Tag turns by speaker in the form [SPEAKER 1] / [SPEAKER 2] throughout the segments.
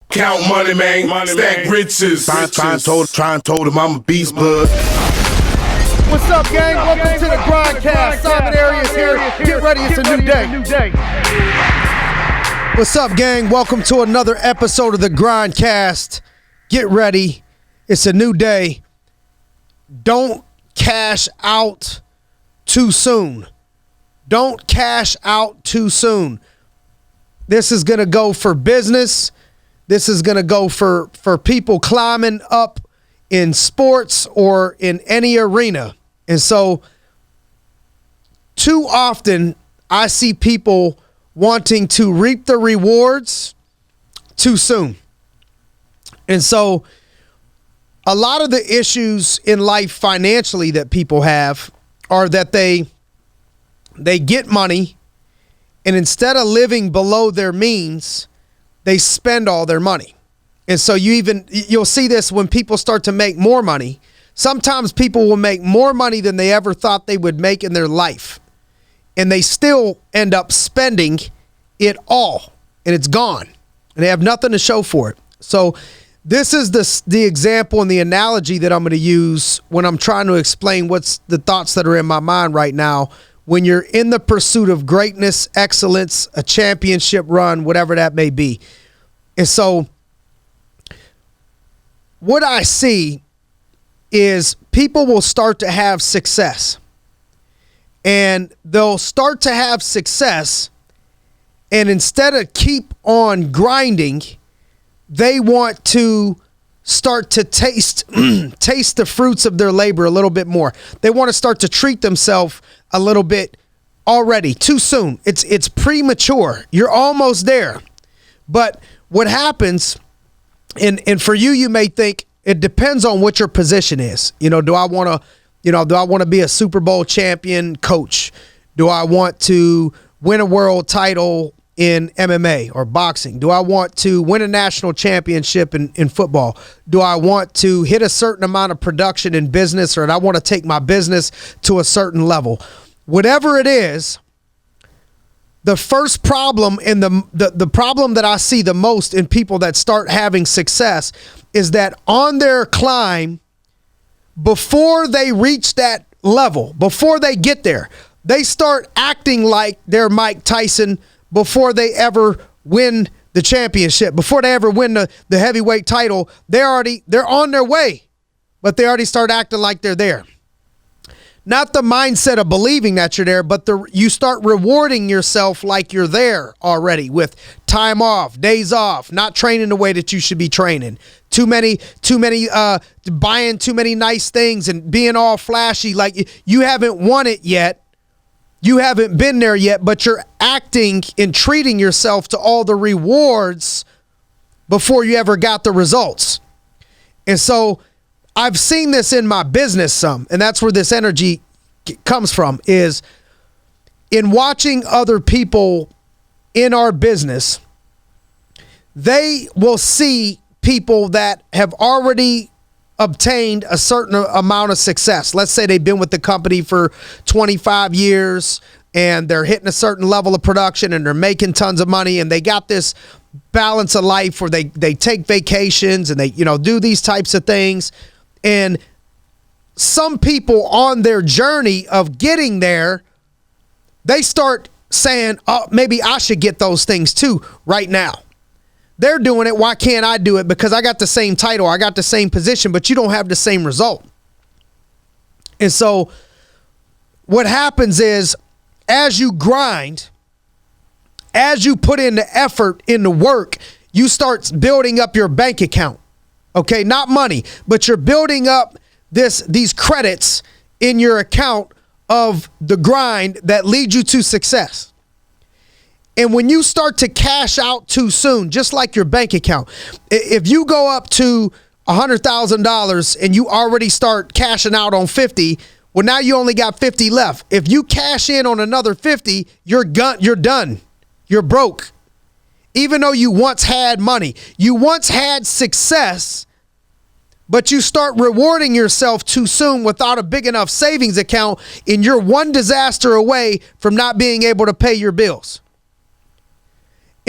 [SPEAKER 1] Count money, man. Stack riches. Try and told him I'm a beast, bud.
[SPEAKER 2] What's up, gang? Welcome to the G.R.I.N.D. Simon Arias here. Get ready, it's a new day. What's up, gang? Welcome to another episode of the G.R.I.N.D. Get ready, it's a new day. Don't cash out too soon. Don't cash out too soon. This is going to go for business. This is going to go for people climbing up in sports or in any arena. And so too often I see people wanting to reap the rewards too soon. And so a lot of the issues in life financially that people have are that they get money, and instead of living below their means, they spend all their money. And so you'll see this when people start to make more money. Sometimes people will make more money than they ever thought they would make in their life, and they still end up spending it all, and it's gone, and they have nothing to show for it. So this is the example and the analogy that I'm going to use when I'm trying to explain what's the thoughts that are in my mind right now when you're in the pursuit of greatness, excellence, a championship run, whatever that may be. And so what I see is people will start to have success, and they'll start to have success, and instead of keep on grinding, they want to start to taste the fruits of their labor a little bit more. They want to start to treat themselves a little bit already too soon. It's premature. You're almost there. But what happens, and for you may think it depends on what your position is. Do I want to be a Super Bowl champion coach? Do I want to win a world title in MMA or boxing? Do I want to win a national championship in football? Do I want to hit a certain amount of production in business, or I want to take my business to a certain level? Whatever it is, the first problem and the problem that I see the most in people that start having success is that on their climb, before they reach that level, before they get there, they start acting like they're Mike Tyson before they ever win the championship, before they ever win the heavyweight title. They're on their way, but they already start acting like they're there. Not the mindset of believing that you're there, but you start rewarding yourself like you're there already, with time off, days off, not training the way that you should be training, buying too many nice things and being all flashy. Like you haven't won it yet. You haven't been there yet, but you're acting and treating yourself to all the rewards before you ever got the results. And so I've seen this in my business some, and that's where this energy comes from, is in watching other people in our business. They will see people that have already obtained a certain amount of success. Let's say they've been with the company for 25 years and they're hitting a certain level of production and they're making tons of money, and they got this balance of life where they take vacations and they do these types of things. And some people on their journey of getting there, they start saying, oh, maybe I should get those things too right now. They're doing it. Why can't I do it? Because I got the same title, I got the same position, but you don't have the same result. And so what happens is, as you grind, as you put in the effort, in the work, you start building up your bank account. Okay, not money, but you're building up these credits in your account of the grind that leads you to success. And when you start to cash out too soon, just like your bank account, if you go up to $100,000 and you already start cashing out on 50, well, now you only got 50 left. If you cash in on another 50, you're done. You're broke. Even though you once had money, you once had success, but you start rewarding yourself too soon without a big enough savings account, and you're one disaster away from not being able to pay your bills.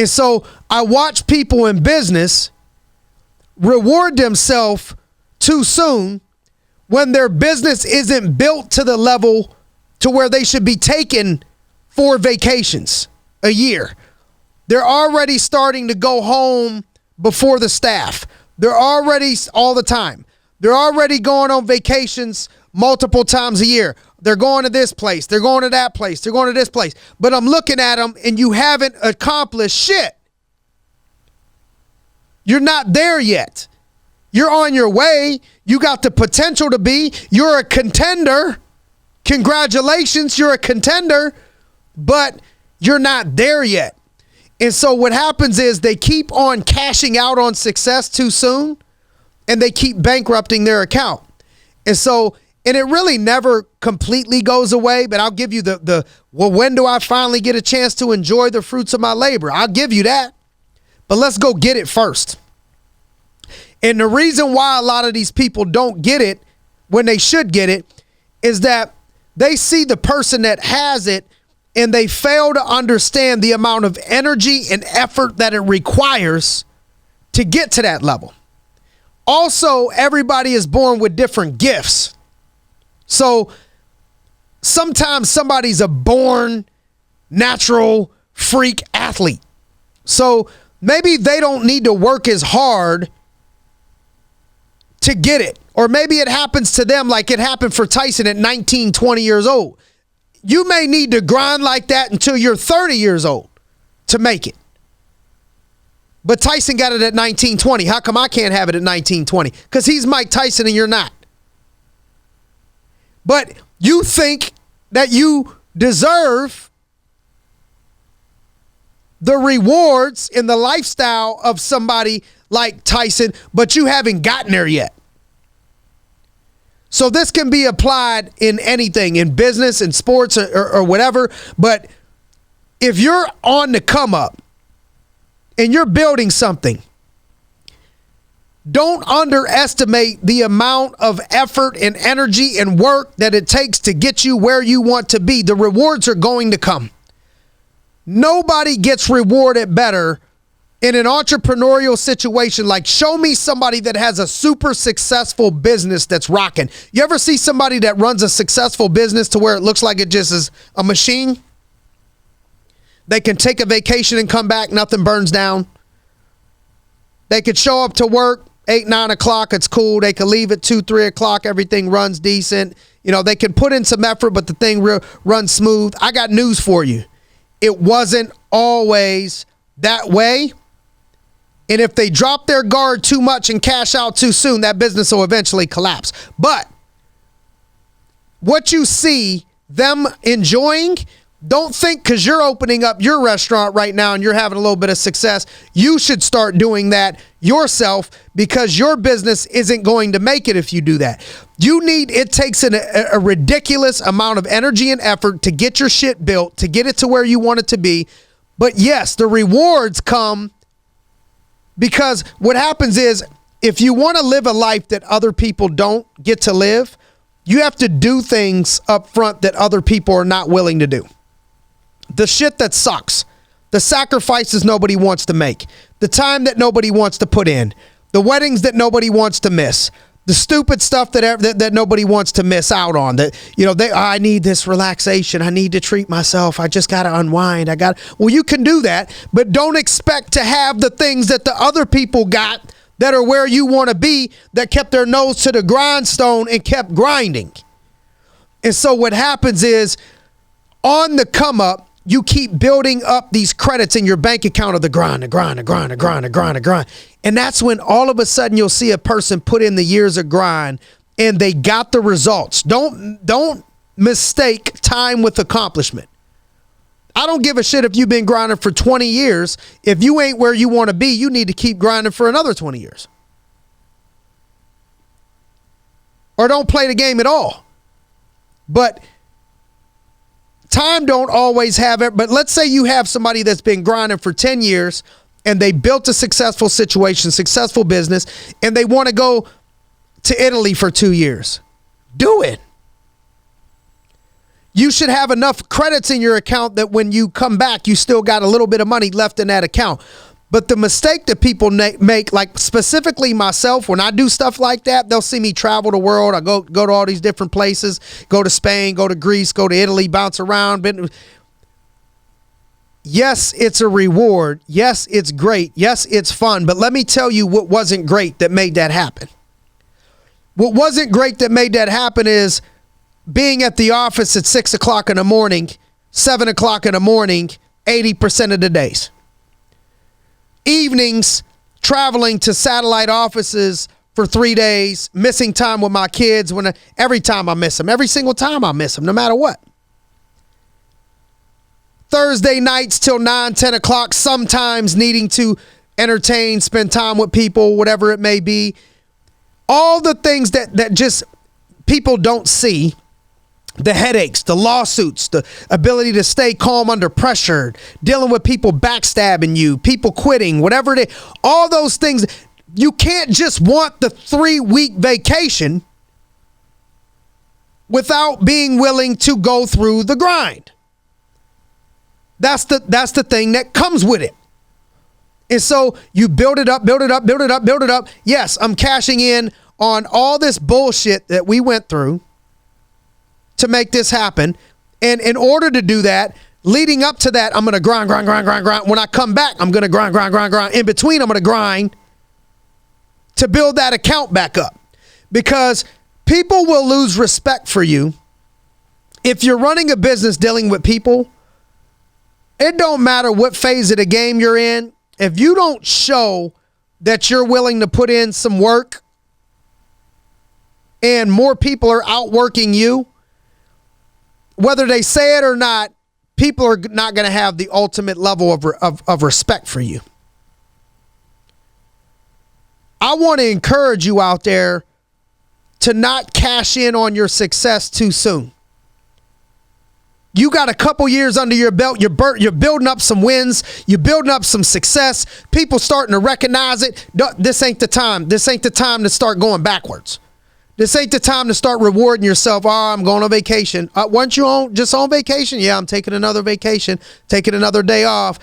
[SPEAKER 2] And so I watch people in business reward themselves too soon when their business isn't built to the level to where they should be taking 4 vacations a year. They're already starting to go home before the staff. They're already all the time. They're already going on vacations multiple times a year. They're going to this place. They're going to that place. They're going to this place. But I'm looking at them and you haven't accomplished shit. You're not there yet. You're on your way. You got the potential to be. You're a contender. Congratulations, you're a contender, but you're not there yet. And so what happens is they keep on cashing out on success too soon, and they keep bankrupting their account. And it really never completely goes away, but I'll give you well, when do I finally get a chance to enjoy the fruits of my labor? I'll give you that. But let's go get it first. And the reason why a lot of these people don't get it when they should get it is that they see the person that has it and they fail to understand the amount of energy and effort that it requires to get to that level. Also, everybody is born with different gifts. So sometimes somebody's a born natural freak athlete. So maybe they don't need to work as hard to get it. Or maybe it happens to them like it happened for Tyson at 19, 20 years old. You may need to grind like that until you're 30 years old to make it. But Tyson got it at 19, 20. How come I can't have it at 19, 20? Because he's Mike Tyson and you're not. But you think that you deserve the rewards in the lifestyle of somebody like Tyson, but you haven't gotten there yet. So this can be applied in anything, in business, in sports, or whatever. But if you're on the come up and you're building something, don't underestimate the amount of effort and energy and work that it takes to get you where you want to be. The rewards are going to come. Nobody gets rewarded better in an entrepreneurial situation. Like, show me somebody that has a super successful business that's rocking. You ever see somebody that runs a successful business to where it looks like it just is a machine? They can take a vacation and come back, nothing burns down. They could show up to work 8, 9 o'clock, it's cool. They could leave at 2, 3 o'clock, everything runs decent. You know, they can put in some effort, but the thing runs smooth. I got news for you. It wasn't always that way. And if they drop their guard too much and cash out too soon, that business will eventually collapse. But what you see them enjoying, don't think because you're opening up your restaurant right now and you're having a little bit of success, you should start doing that yourself, because your business isn't going to make it if you do that. It takes a ridiculous amount of energy and effort to get your shit built, to get it to where you want it to be. But yes, the rewards come. Because what happens is, if you want to live a life that other people don't get to live, you have to do things up front that other people are not willing to do. The shit that sucks, the sacrifices nobody wants to make, the time that nobody wants to put in, the weddings that nobody wants to miss, the stupid stuff that nobody wants to miss out on. That, you know, I need this relaxation. I need to treat myself. I just got to unwind. Well, you can do that, but don't expect to have the things that the other people got that are where you want to be, that kept their nose to the grindstone and kept grinding. And so what happens is, on the come up, you keep building up these credits in your bank account of the grind. And that's when all of a sudden you'll see a person put in the years of grind and they got the results. Don't mistake time with accomplishment. I don't give a shit if you've been grinding for 20 years. If you ain't where you want to be, you need to keep grinding for another 20 years. Or don't play the game at all. But time don't always have it. But let's say you have somebody that's been grinding for 10 years and they built a successful situation, successful business, and they want to go to Italy for 2 years. Do it. You should have enough credits in your account that when you come back, you still got a little bit of money left in that account. But the mistake that people make, like specifically myself, when I do stuff like that, they'll see me travel the world. I go to all these different places, go to Spain, go to Greece, go to Italy, bounce around. Yes, it's a reward. Yes, it's great. Yes, it's fun. But let me tell you what wasn't great that made that happen. What wasn't great that made that happen is being at the office at 6 o'clock in the morning, 7 o'clock in the morning, 80% of the days. Evenings, traveling to satellite offices for 3 days, missing time with my kids every time I miss them. Every single time I miss them, no matter what. Thursday nights till 9, 10 o'clock, sometimes needing to entertain, spend time with people, whatever it may be. All the things that just people don't see. The headaches, the lawsuits, the ability to stay calm under pressure, dealing with people backstabbing you, people quitting, whatever it is, all those things. You can't just want the 3-week vacation without being willing to go through the grind. That's the thing that comes with it. And so you build it up, build it up, build it up, build it up. Yes, I'm cashing in on all this bullshit that we went through to make this happen. And in order to do that, leading up to that, I'm going to grind. When I come back, I'm going to grind. In between, I'm going to grind to build that account back up, because people will lose respect for you. If you're running a business dealing with people, it don't matter what phase of the game you're in. If you don't show that you're willing to put in some work and more people are outworking you, whether they say it or not, people are not going to have the ultimate level of respect for you. I want to encourage you out there to not cash in on your success too soon. You got a couple years under your belt. You're building up some wins. You're building up some success. People starting to recognize it. This ain't the time. This ain't the time to start going backwards. This ain't the time to start rewarding yourself. Oh, I'm going on vacation. Weren't you just on vacation? Yeah, I'm taking another vacation, taking another day off.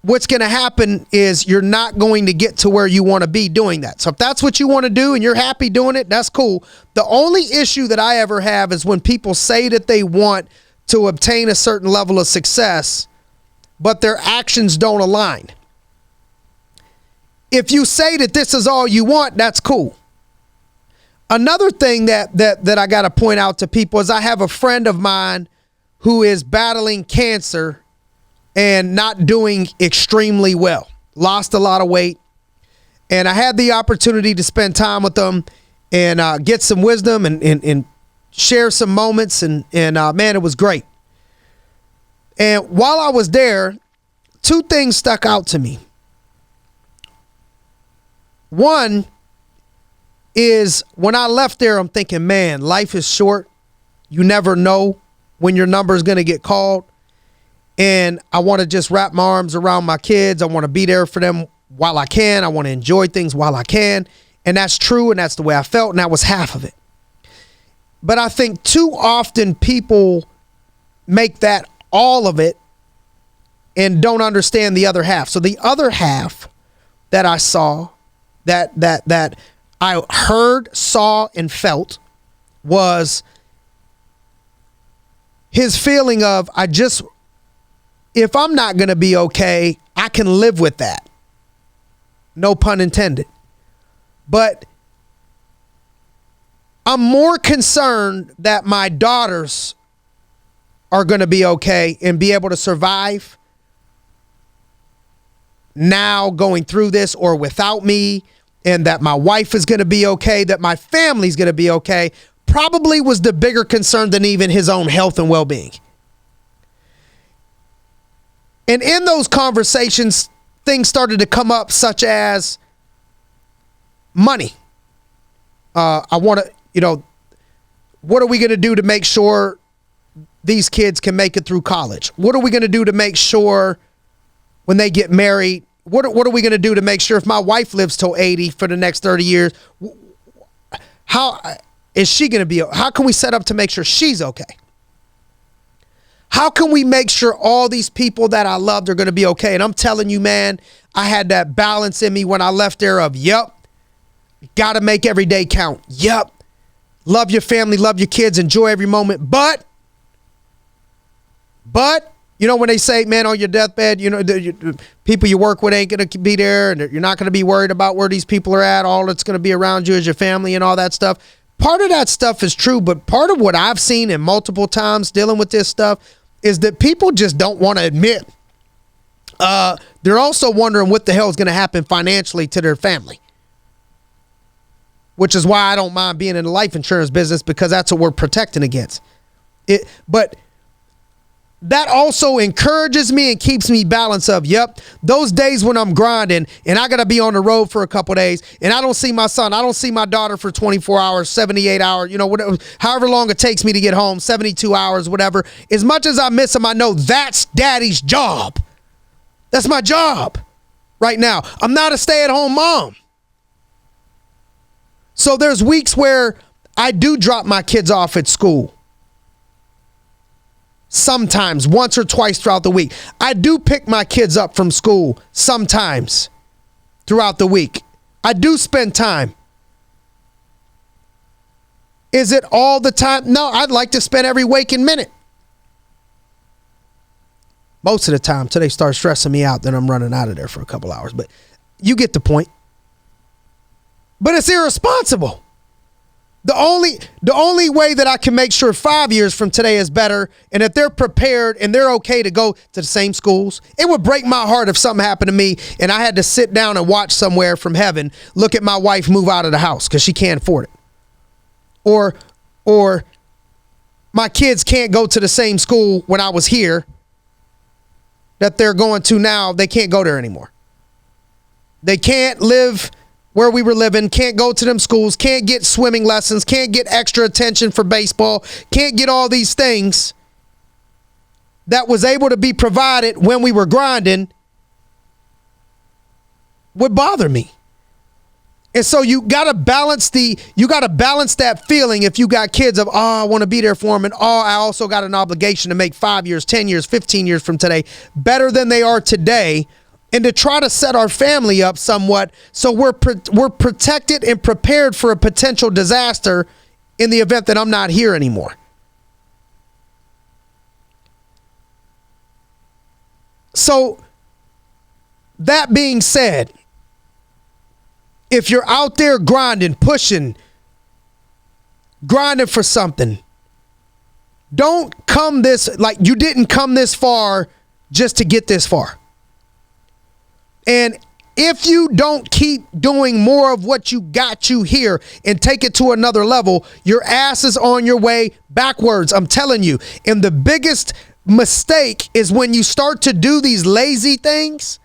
[SPEAKER 2] What's going to happen is you're not going to get to where you want to be doing that. So if that's what you want to do and you're happy doing it, that's cool. The only issue that I ever have is when people say that they want to obtain a certain level of success, but their actions don't align. If you say that this is all you want, that's cool. Another thing that I got to point out to people is I have a friend of mine who is battling cancer and not doing extremely well. Lost a lot of weight. And I had the opportunity to spend time with them and get some wisdom and share some moments. And man, it was great. And while I was there, 2 things stuck out to me. One is when I left there, I'm thinking, man, life is short. You never know when your number is going to get called. And I want to just wrap my arms around my kids. I want to be there for them while I can. I want to enjoy things while I can. And that's true. And that's the way I felt. And that was half of it. But I think too often people make that all of it and don't understand the other half. So the other half that I saw, that I heard, saw, and felt was his feeling of, if I'm not going to be okay, I can live with that. No pun intended. But I'm more concerned that my daughters are going to be okay and be able to survive now going through this or without me, and that my wife is going to be okay, that my family's going to be okay, probably was the bigger concern than even his own health and well-being. And in those conversations, things started to come up such as money. I want to, what are we going to do to make sure these kids can make it through college? What are we going to do to make sure when they get married? What are we going to do to make sure if my wife lives till 80 for the next 30 years, how is she going to be? How can we set up to make sure she's okay? How can we make sure all these people that I loved are going to be okay? And I'm telling you, man, I had that balance in me when I left there of, got to make every day count. Love your family, love your kids, enjoy every moment. But, you know, when they say, man, on your deathbed, you know, the people you work with ain't going to be there, and you're not going to be worried about where these people are at. All that's going to be around you is your family and all that stuff. Part of that stuff is true, but part of what I've seen in multiple times dealing with this stuff is that people just don't want to admit. They're also wondering what the hell is going to happen financially to their family, which is why I don't mind being in the life insurance business, because that's what we're protecting against. But that also encourages me and keeps me balanced of, those days when I'm grinding and I got to be on the road for a couple days and I don't see my son, I don't see my daughter for 24 hours, 78 hours, you know, whatever, however long it takes me to get home, 72 hours, whatever. As much as I miss them, I know that's daddy's job. That's my job right now. I'm not a stay-at-home mom. So there's weeks where I do drop my kids off at school. Sometimes, once or twice throughout the week. I do pick my kids up from school sometimes throughout the week. I do spend time. Is it all the time? No, I'd like to spend every waking minute. Most of the time, till they start stressing me out, then I'm running out of there for a couple hours. But you get the point. But it's irresponsible. The only way that I can make sure 5 years from today is better, and that they're prepared and they're okay to go to the same schools. It would break my heart if something happened to me and I had to sit down and watch somewhere from heaven, look at my wife move out of the house because she can't afford it. Or my kids can't go to the same school when I was here that they're going to now. They can't go there anymore. They can't live where we were living, can't go to them schools, can't get swimming lessons, can't get extra attention for baseball, can't get all these things that was able to be provided when we were grinding, would bother me. And so you got to balance that feeling if you got kids of, I want to be there for them, and I also got an obligation to make 5 years, 10 years, 15 years from today better than they are today. And to try to set our family up somewhat so we're protected and prepared for a potential disaster in the event that I'm not here anymore. So, that being said, if you're out there grinding, pushing, grinding for something, don't come you didn't come this far just to get this far. And if you don't keep doing more of what you got you here and take it to another level, your ass is on your way backwards. I'm telling you. And the biggest mistake is when you start to do these lazy things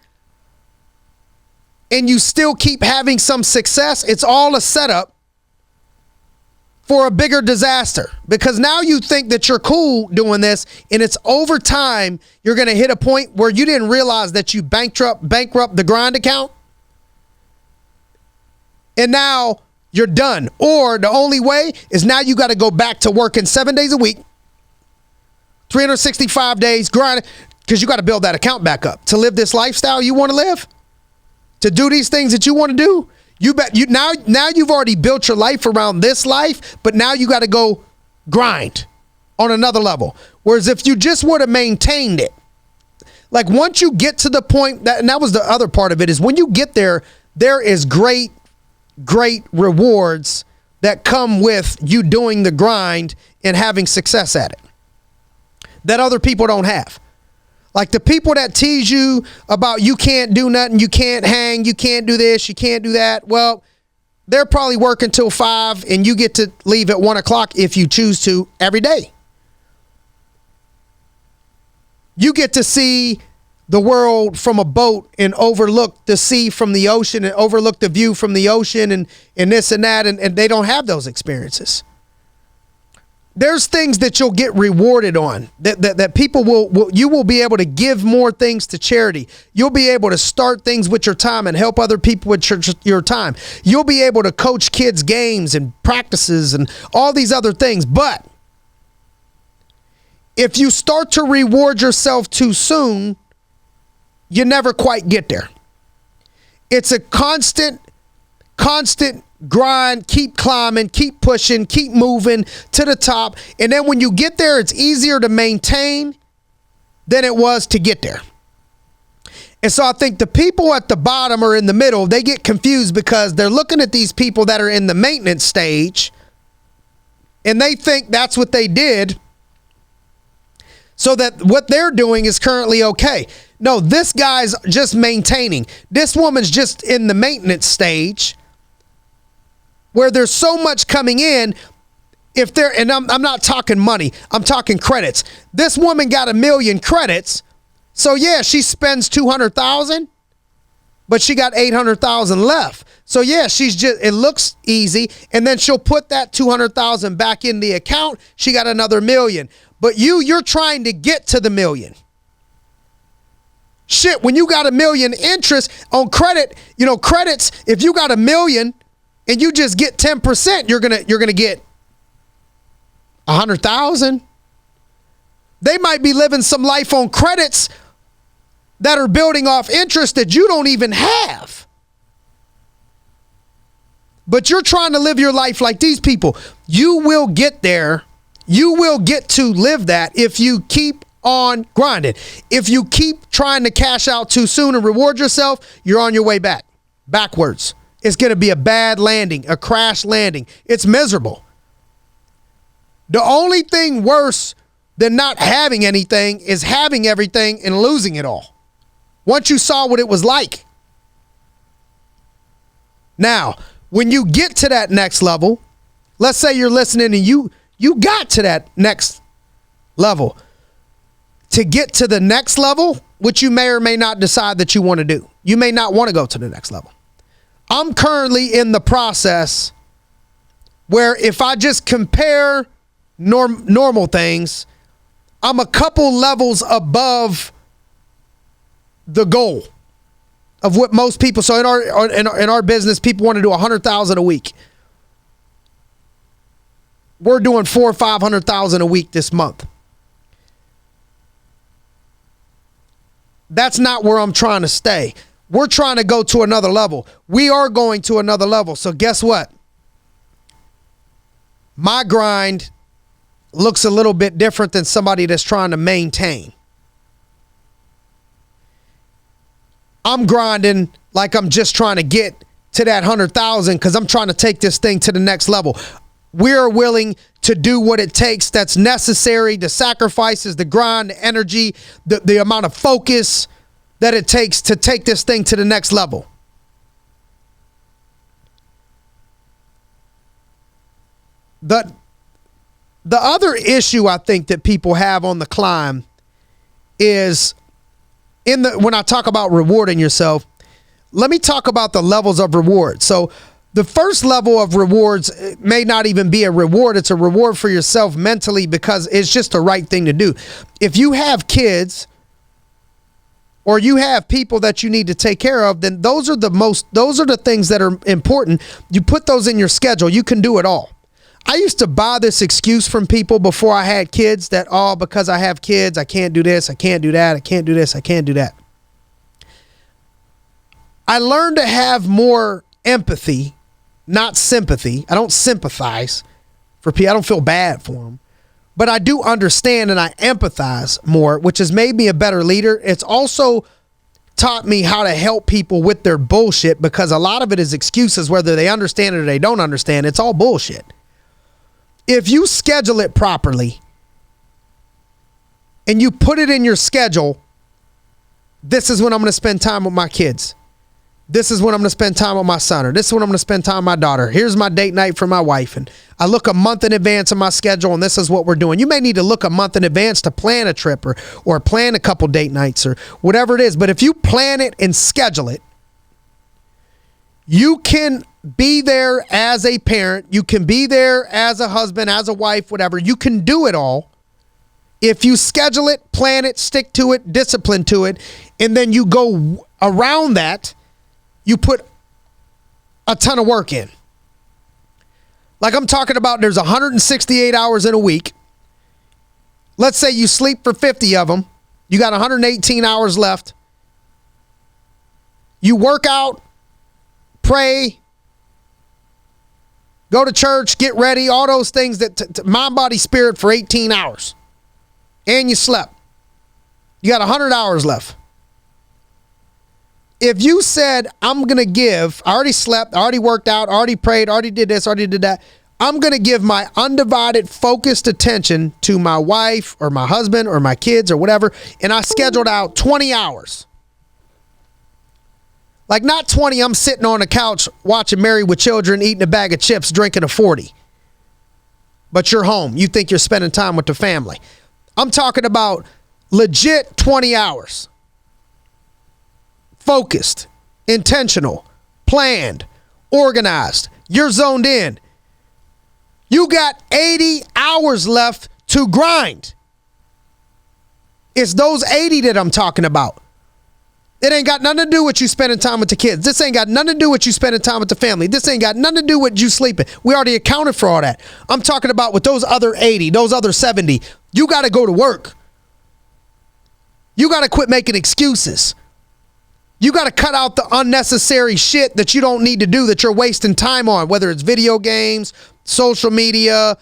[SPEAKER 2] and you still keep having some success. It's all a setup for a bigger disaster, because now you think that you're cool doing this, and it's over time you're going to hit a point where you didn't realize that you bankrupt the grind account, and now you're done. Or the only way is now you got to go back to working 7 days a week, 365 days grinding, because you got to build that account back up to live this lifestyle you want to live, to do these things that you want to do. Now you've already built your life around this life, but now you got to go grind on another level. Whereas if you just would have maintained it, like once you get to the point and that was the other part of it, is when you get there, there is great rewards that come with you doing the grind and having success at it that other people don't have. Like the people that tease you about you can't do nothing, you can't hang, you can't do this, you can't do that. Well, they're probably working till 5 and you get to leave at 1 o'clock if you choose to every day. You get to see the world from a boat and overlook the sea from the ocean and overlook the view from the ocean and this and that. And they don't have those experiences. There's things that you'll get rewarded on that people you will be able to give more things to charity. You'll be able to start things with your time and help other people with your time. You'll be able to coach kids games and practices and all these other things. But if you start to reward yourself too soon, you never quite get there. It's a constant grind, keep climbing, keep pushing, keep moving to the top. And then when you get there, it's easier to maintain than it was to get there. And so I think the people at the bottom or in the middle, they get confused because they're looking at these people that are in the maintenance stage and they think that's what they did, so that what they're doing is currently okay. No, this guy's just maintaining. This woman's just in the maintenance stage where there's so much coming in. If they're, and I'm not talking money, I'm talking credits. This woman got 1 million credits. So yeah, she spends 200,000, but she got 800,000 left. So yeah, it looks easy. And then she'll put that 200,000 back in the account. She got another 1 million. But you're trying to get to the 1 million. Shit, when you got 1 million interest on credit, credits, if you got 1 million and you just get 10%, you're gonna get 100,000. They might be living some life on credits that are building off interest that you don't even have. But you're trying to live your life like these people. You will get there. You will get to live that if you keep on grinding. If you keep trying to cash out too soon and reward yourself, you're on your way backwards. It's going to be a bad landing, a crash landing. It's miserable. The only thing worse than not having anything is having everything and losing it all. Once you saw what it was like. Now, when you get to that next level, let's say you're listening and you got to that next level. To get to the next level, which you may or may not decide that you want to do. You may not want to go to the next level. I'm currently in the process where if I just compare normal things, I'm a couple levels above the goal of what most people. So in our business, people want to do 100,000 a week. We're doing 400,000 or 500,000 a week this month. That's not where I'm trying to stay. We're trying to go to another level. We are going to another level. So guess what? My grind looks a little bit different than somebody that's trying to maintain. I'm grinding like I'm just trying to get to that 100,000 because I'm trying to take this thing to the next level. We're willing to do what it takes that's necessary, the sacrifices, the grind, the energy, the amount of focus that it takes to take this thing to the next level. The other issue I think that people have on the climb is when I talk about rewarding yourself, let me talk about the levels of reward. So the first level of rewards may not even be a reward. It's a reward for yourself mentally because it's just the right thing to do. If you have kids or you have people that you need to take care of, then those are the things that are important. You put those in your schedule. You can do it all. I used to buy this excuse from people before I had kids that, because I have kids, I can't do this, I can't do that, I can't do this, I can't do that. I learned to have more empathy, not sympathy. I don't sympathize for people. I don't feel bad for them. But I do understand and I empathize more, which has made me a better leader. It's also taught me how to help people with their bullshit because a lot of it is excuses, whether they understand it or they don't understand. It's all bullshit. If you schedule it properly and you put it in your schedule, this is when I'm going to spend time with my kids. This is when I'm going to spend time with my son, or this is when I'm going to spend time with my daughter. Here's my date night for my wife. And I look a month in advance of my schedule, and this is what we're doing. You may need to look a month in advance to plan a trip or plan a couple date nights or whatever it is. But if you plan it and schedule it, you can be there as a parent. You can be there as a husband, as a wife, whatever. You can do it all. If you schedule it, plan it, stick to it, discipline to it, and then you go around that, you put a ton of work in. Like I'm talking about, there's 168 hours in a week. Let's say you sleep for 50 of them. You got 118 hours left. You work out, pray, go to church, get ready, all those things that mind, body, spirit for 18 hours. And you slept. You got 100 hours left. If you said, I'm going to give, I already slept, I already worked out, I already prayed, I already did this, I already did that. I'm going to give my undivided, focused attention to my wife or my husband or my kids or whatever, and I scheduled out 20 hours. Like not 20, I'm sitting on the couch watching Married with Children, eating a bag of chips, drinking a 40. But you're home. You think you're spending time with the family. I'm talking about legit 20 hours. Focused, intentional, planned, organized. You're zoned in. You got 80 hours left to grind. It's those 80 that I'm talking about. It ain't got nothing to do with you spending time with the kids. This ain't got nothing to do with you spending time with the family. This ain't got nothing to do with you sleeping. We already accounted for all that. I'm talking about with those other 80, those other 70, you got to go to work. You got to quit making excuses. You got to cut out the unnecessary shit that you don't need to do that you're wasting time on, whether it's video games, social media,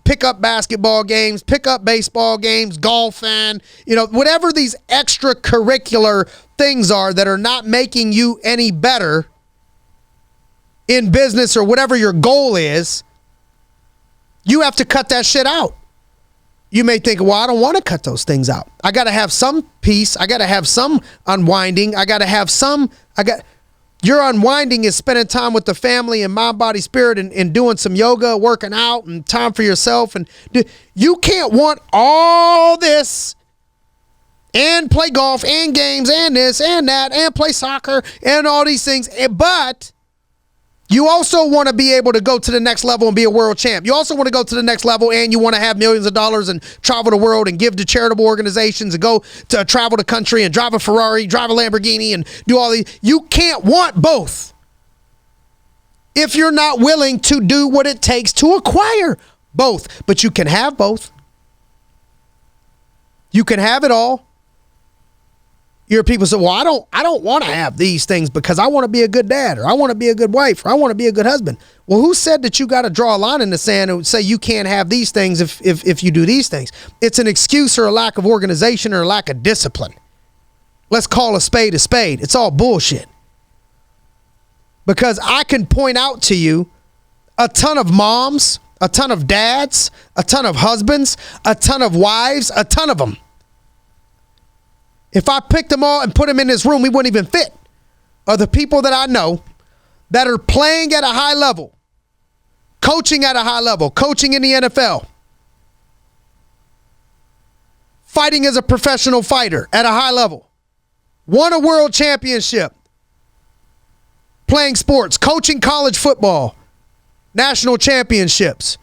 [SPEAKER 2] pick up basketball games, pick up baseball games, golfing, whatever these extracurricular things are that are not making you any better in business or whatever your goal is. You have to cut that shit out. You may think, well, I don't want to cut those things out. I got to have some peace. I got to have some unwinding. Your unwinding is spending time with the family and mind, body, spirit and doing some yoga, working out and time for yourself. And you can't want all this and play golf and games and this and that and play soccer and all these things. But you also want to be able to go to the next level and be a world champ. You also want to go to the next level and you want to have millions of dollars and travel the world and give to charitable organizations and go to travel the country and drive a Ferrari, drive a Lamborghini and do all these. You can't want both if you're not willing to do what it takes to acquire both. But you can have both. You can have it all. You hear people say, well, I don't want to have these things because I want to be a good dad or I want to be a good wife or I want to be a good husband. Well, who said that you got to draw a line in the sand and say you can't have these things if you do these things? It's an excuse or a lack of organization or a lack of discipline. Let's call a spade a spade. It's all bullshit. Because I can point out to you a ton of moms, a ton of dads, a ton of husbands, a ton of wives, a ton of them. If I picked them all and put them in this room, we wouldn't even fit. Are the people that I know that are playing at a high level, coaching at a high level, coaching in the NFL, fighting as a professional fighter at a high level, won a world championship, playing sports, coaching college football, national championships,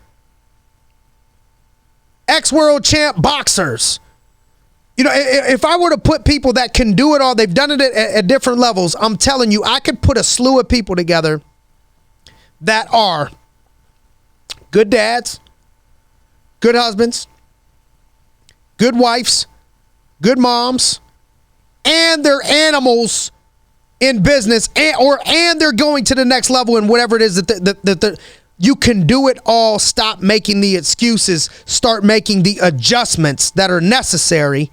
[SPEAKER 2] ex-world champ boxers. If I were to put people that can do it all, they've done it at different levels, I'm telling you, I could put a slew of people together that are good dads, good husbands, good wives, good moms, and they're animals in business, and they're going to the next level in whatever it is that you can do it all. Stop making the excuses. Start making the adjustments that are necessary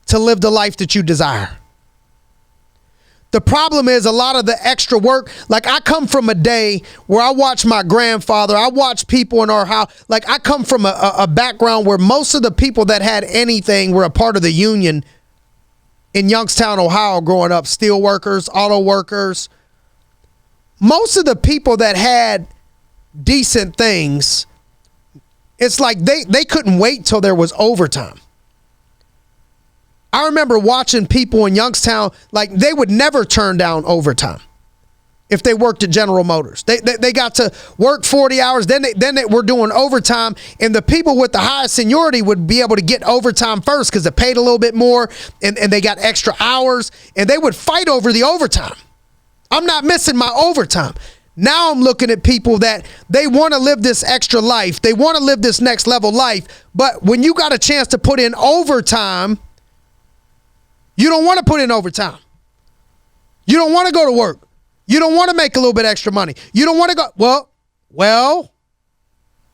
[SPEAKER 2] to live the life that you desire. The problem is a lot of the extra work. Like I come from a day where I watched my grandfather, I watched people in our house. Like I come from a background where most of the people that had anything were a part of the union in Youngstown, Ohio growing up. Steel workers, auto workers. Most of the people that had decent things, it's like they couldn't wait till there was overtime. I remember watching people in Youngstown, like they would never turn down overtime if they worked at General Motors. They got to work 40 hours, then they were doing overtime, and the people with the highest seniority would be able to get overtime first because it paid a little bit more, and they got extra hours, and they would fight over the overtime. I'm not missing my overtime. Now I'm looking at people that they want to live this extra life. They want to live this next level life. But when you got a chance to put in overtime, you don't want to put in overtime. You don't want to go to work. You don't want to make a little bit extra money. You don't want to go. Well,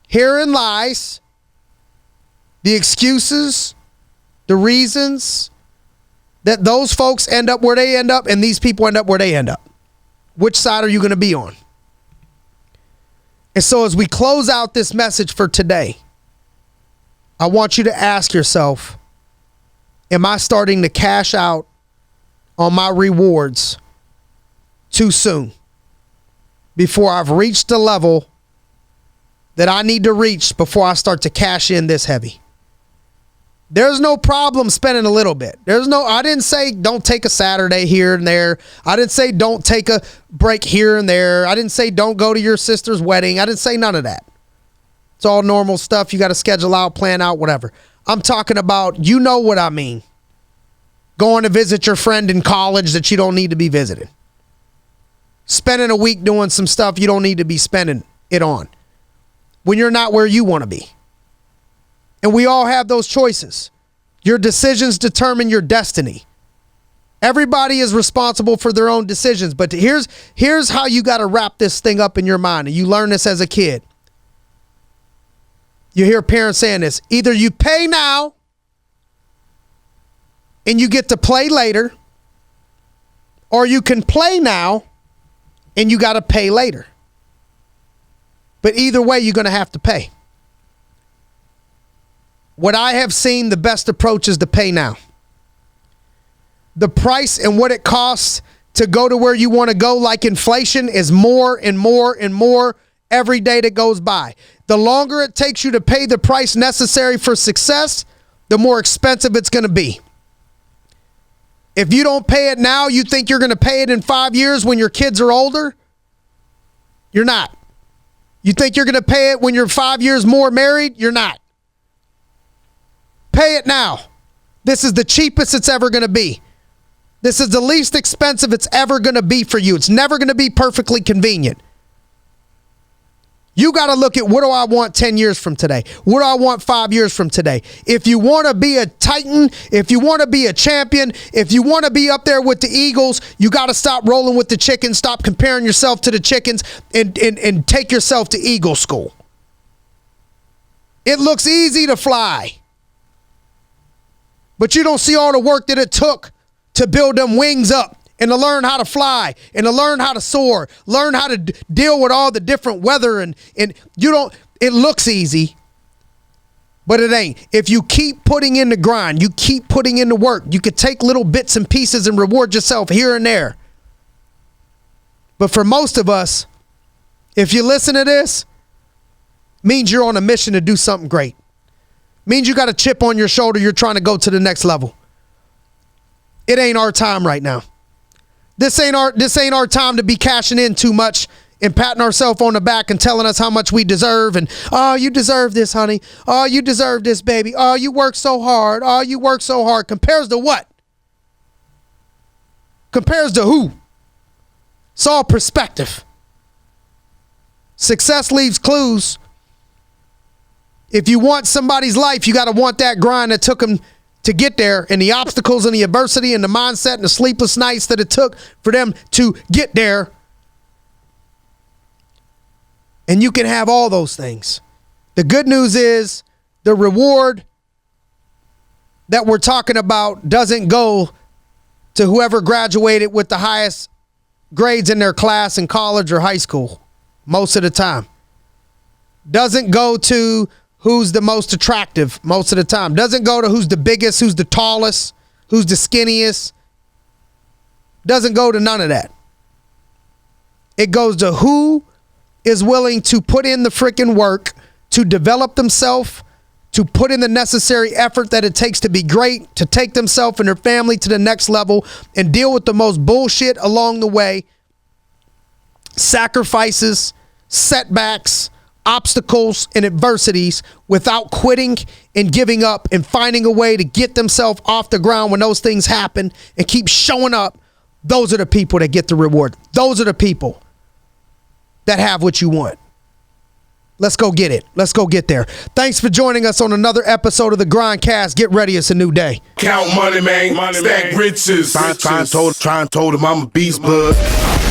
[SPEAKER 2] herein lies the excuses, the reasons that those folks end up where they end up and these people end up where they end up. Which side are you going to be on? And so as we close out this message for today, I want you to ask yourself, am I starting to cash out on my rewards too soon before I've reached the level that I need to reach before I start to cash in this heavy? There's no problem spending a little bit. I didn't say don't take a Saturday here and there. I didn't say don't take a break here and there. I didn't say don't go to your sister's wedding. I didn't say none of that. It's all normal stuff. You got to schedule out, plan out, whatever. I'm talking about, you know what I mean. Going to visit your friend in college that you don't need to be visiting. Spending a week doing some stuff you don't need to be spending it on when you're not where you want to be. And we all have those choices. Your decisions determine your destiny. Everybody is responsible for their own decisions. But here's how you got to wrap this thing up in your mind. And you learn this as a kid. You hear parents saying this. Either you pay now and you get to play later, or you can play now and you got to pay later. But either way, you're going to have to pay. What I have seen, the best approach is to pay now. The price and what it costs to go to where you want to go, like inflation, is more and more and more every day that goes by. The longer it takes you to pay the price necessary for success, the more expensive it's going to be. If you don't pay it now, you think you're going to pay it in 5 years when your kids are older? You're not. You think you're going to pay it when you're 5 years more married? You're not. Pay it now. This is the cheapest it's ever going to be. This is the least expensive it's ever going to be for you. It's never going to be perfectly convenient. You got to look at, what do I want 10 years from today? What do I want 5 years from today? If you want to be a Titan, if you want to be a champion, if you want to be up there with the Eagles, you got to stop rolling with the chickens, stop comparing yourself to the chickens, and take yourself to Eagle school. It looks easy to fly, but you don't see all the work that it took to build them wings up and to learn how to fly and to learn how to soar, learn how to deal with all the different weather. And it looks easy, but it ain't. If you keep putting in the grind, you keep putting in the work, you could take little bits and pieces and reward yourself here and there. But for most of us, if you listen to this, means you're on a mission to do something great. Means you got a chip on your shoulder. You're trying to go to the next level. It ain't our time right now. This ain't our time to be cashing in too much and patting ourselves on the back and telling us how much we deserve. And, oh, you deserve this, honey. Oh, you deserve this, baby. Oh, you work so hard. Oh, you work so hard. Compares to what? Compares to who? It's all perspective. Success leaves clues. If you want somebody's life, you got to want that grind that took them to get there, and the obstacles and the adversity and the mindset and the sleepless nights that it took for them to get there. And you can have all those things. The good news is the reward that we're talking about doesn't go to whoever graduated with the highest grades in their class in college or high school most of the time. Doesn't go to who's the most attractive most of the time. Doesn't go to who's the biggest, who's the tallest, who's the skinniest. Doesn't go to none of that. It goes to who is willing to put in the freaking work to develop themselves, to put in the necessary effort that it takes to be great, to take themselves and their family to the next level and deal with the most bullshit along the way. Sacrifices, setbacks, obstacles, and adversities without quitting and giving up and finding a way to get themselves off the ground when those things happen and keep showing up. Those are the people that get the reward. Those are the people that have what you want. Let's go get it. Let's go get there. Thanks for joining us on another episode of the Grindcast. Get ready. It's a new day.
[SPEAKER 1] Count money, man. Stack riches. Try and told him I'm a beast, bud.